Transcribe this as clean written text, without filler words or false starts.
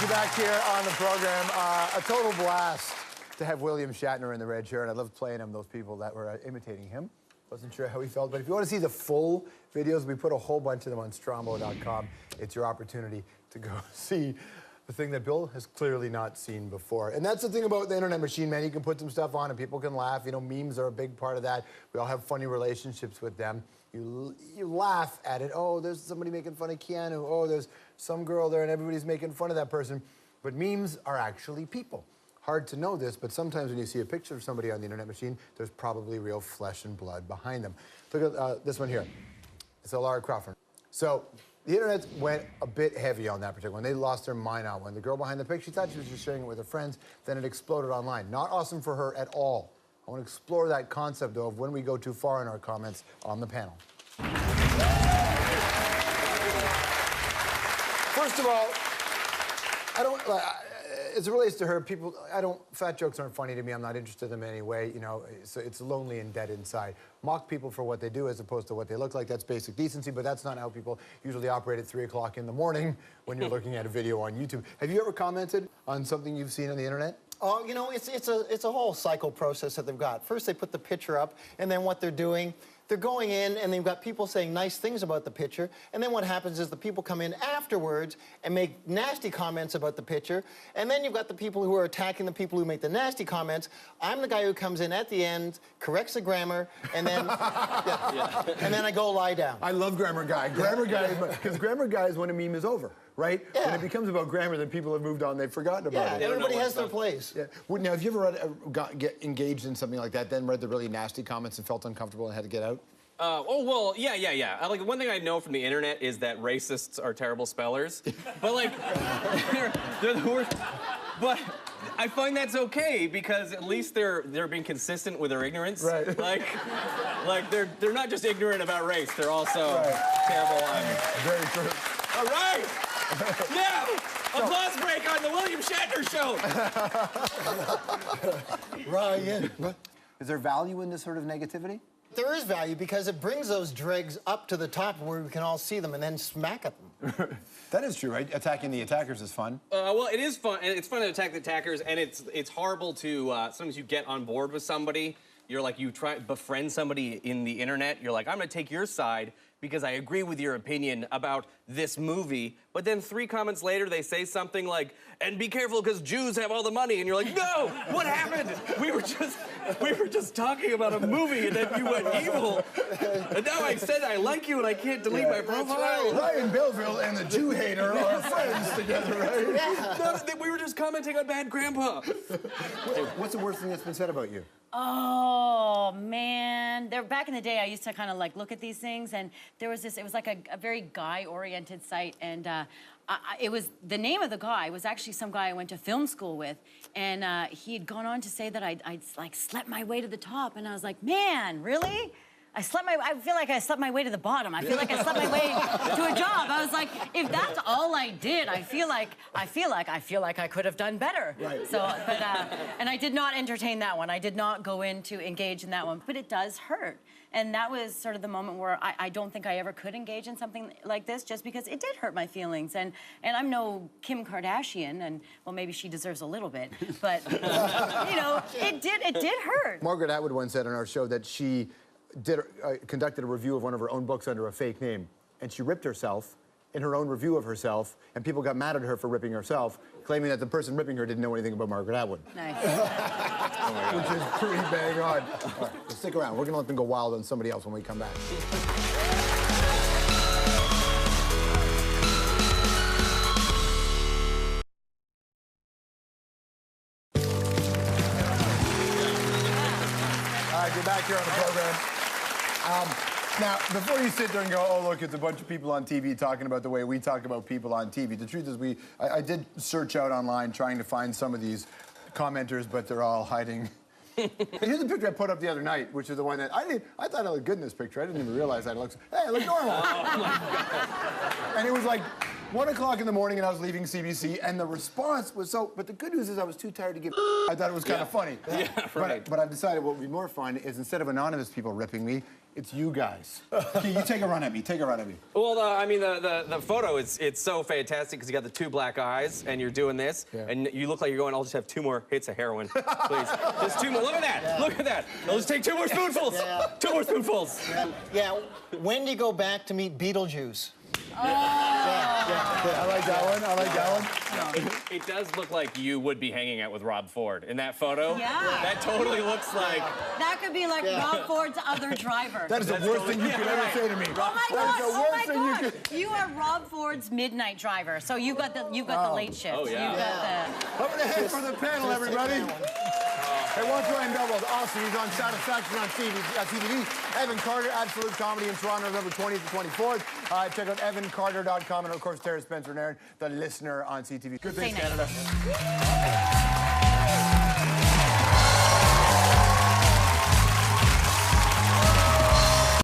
you back here on the program. A total blast to have William Shatner in the red chair, and I loved playing him, those people that were imitating him. Wasn't sure how he felt, but if you want to see the full videos, we put a whole bunch of them on Strombo.com. It's your opportunity to go see the thing that Bill has clearly not seen before. And that's the thing about the internet machine, man. You can put some stuff on and people can laugh. You know, memes are a big part of that. We all have funny relationships with them. You laugh at it. Oh, there's somebody making fun of Keanu. Oh, there's some girl there and everybody's making fun of that person. But memes are actually people. Hard to know this, but sometimes when you see a picture of somebody on the internet machine, there's probably real flesh and blood behind them. Look at this one here. It's a Lara Crawford. So the internet went a bit heavy on that particular one. They lost their mind on one. The girl behind the picture, she thought she was just sharing it with her friends. Then it exploded online. Not awesome for her at all. I want to explore that concept, though, of when we go too far in our comments on the panel. First of all, I don't... as it relates to her, fat jokes aren't funny to me. I'm not interested in them anyway. You know, it's lonely and dead inside. Mock people for what they do as opposed to what they look like. That's basic decency, but that's not how people usually operate at 3 o'clock in the morning when you're looking at a video on YouTube. Have you ever commented on something you've seen on the internet? Oh, you know, it's a whole cycle process that they've got. First, they put the picture up, and then what they're doing, they're going in, and they've got people saying nice things about the picture, and then what happens is the people come in afterwards and make nasty comments about the picture, and then you've got the people who are attacking the people who make the nasty comments. I'm the guy who comes in at the end, corrects the grammar, and then, and then I go lie down. I love Grammar Guy. Grammar Guy, because Grammar Guy is when a meme is over, right? Yeah. When it becomes about grammar, then people have moved on, they've forgotten about it. Everybody has their place. Yeah. Now, have you ever get engaged in something like that, then read the really nasty comments and felt uncomfortable and had to get out? Oh, well, yeah. Like, one thing I know from the internet is that racists are terrible spellers. But, like, they're the worst. But I find that's okay because at least they're being consistent with their ignorance. Right. Like they're not just ignorant about race, they're also terrible on... Very true. All right! Now, applause break on the William Shatner show. Ryan. Is there value in this sort of negativity? There is value because it brings those dregs up to the top where we can all see them and then smack at them. That is true, right? Attacking the attackers is fun. Well, it is fun, and it's fun to attack the attackers, and it's horrible to, sometimes you get on board with somebody, you're like, you try to befriend somebody in the internet, you're like, I'm gonna take your side because I agree with your opinion about this movie, but then 3 comments later they say something like, and be careful because Jews have all the money, and you're like, no, what happened? We were just talking about a movie and then you went evil, and now I said I like you and I can't delete my profile. Right. Ryan Belleville and the Jew hater are friends together, right? Yeah. No, we were just commenting on Bad Grandpa. What's the worst thing that's been said about you? Oh, man. Back in the day, I used to kind of like look at these things, and there was this, it was like a very guy-oriented site, and it was, the name of the guy was actually some guy I went to film school with, and he had gone on to say that I'd like slept my way to the top, and I was like, man, really? I feel like I slept my way to the bottom. I feel like I slept my way to a job. I was like, if that's all I did, I feel like I could have done better. Right. So, but, and I did not entertain that one. I did not go in to engage in that one, but it does hurt. And that was sort of the moment where I don't think I ever could engage in something like this just because it did hurt my feelings. And I'm no Kim Kardashian, and well, maybe she deserves a little bit, but you know, it did hurt. Margaret Atwood once said on our show that she conducted a review of one of her own books under a fake name, and she ripped herself in her own review of herself, and people got mad at her for ripping herself, claiming that the person ripping her didn't know anything about Margaret Atwood. Nice. Which is pretty bang on. All right, so stick around. We're gonna let them go wild on somebody else when we come back. All right, you're back here on the program. Now, before you sit there and go, oh, look, it's a bunch of people on TV talking about the way we talk about people on TV, the truth is I did search out online trying to find some of these commenters, but they're all hiding. Here's the picture I put up the other night, which is the one that I thought I looked good in this picture. I didn't even realize I looked, hey, I look normal. Oh, my God. And it was like 1 o'clock in the morning and I was leaving CBC, and the response was so, but the good news is I was too tired to give I thought it was kind of funny. Yeah, right. But I've decided what would be more fun is instead of anonymous people ripping me, It's you guys. Okay, you take a run at me. Take a run at me. Well, I mean, the photo, it's so fantastic because you got the two black eyes and you're doing this, and you look like you're going, I'll just have 2 more hits of heroin, please. Just 2 more. Look at that. Yeah. Look at that. I'll just take 2 more spoonfuls. Yeah. 2 more spoonfuls. Yeah. When do you go back to meet Beetlejuice? I like that one. I like that one. It does look like you would be hanging out with Rob Ford in that photo. Yeah. That totally looks like... That could be like Rob Ford's other driver. That is the worst thing you could ever say to me. Oh my That is the worst gosh! thing you could... You are Rob Ford's midnight driver, so you got the late shift. Oh, yeah. You got Over the head for the panel, everybody. Hey, watch Ryan Belleville. Awesome. He's on Satisfaction on CBD. Evan Carter, Absolute Comedy in Toronto, November 20th to 24th. Check out evancarter.com and, of course, Tara Spencer-Nairn, The Listener on CTV. Good things, Canada.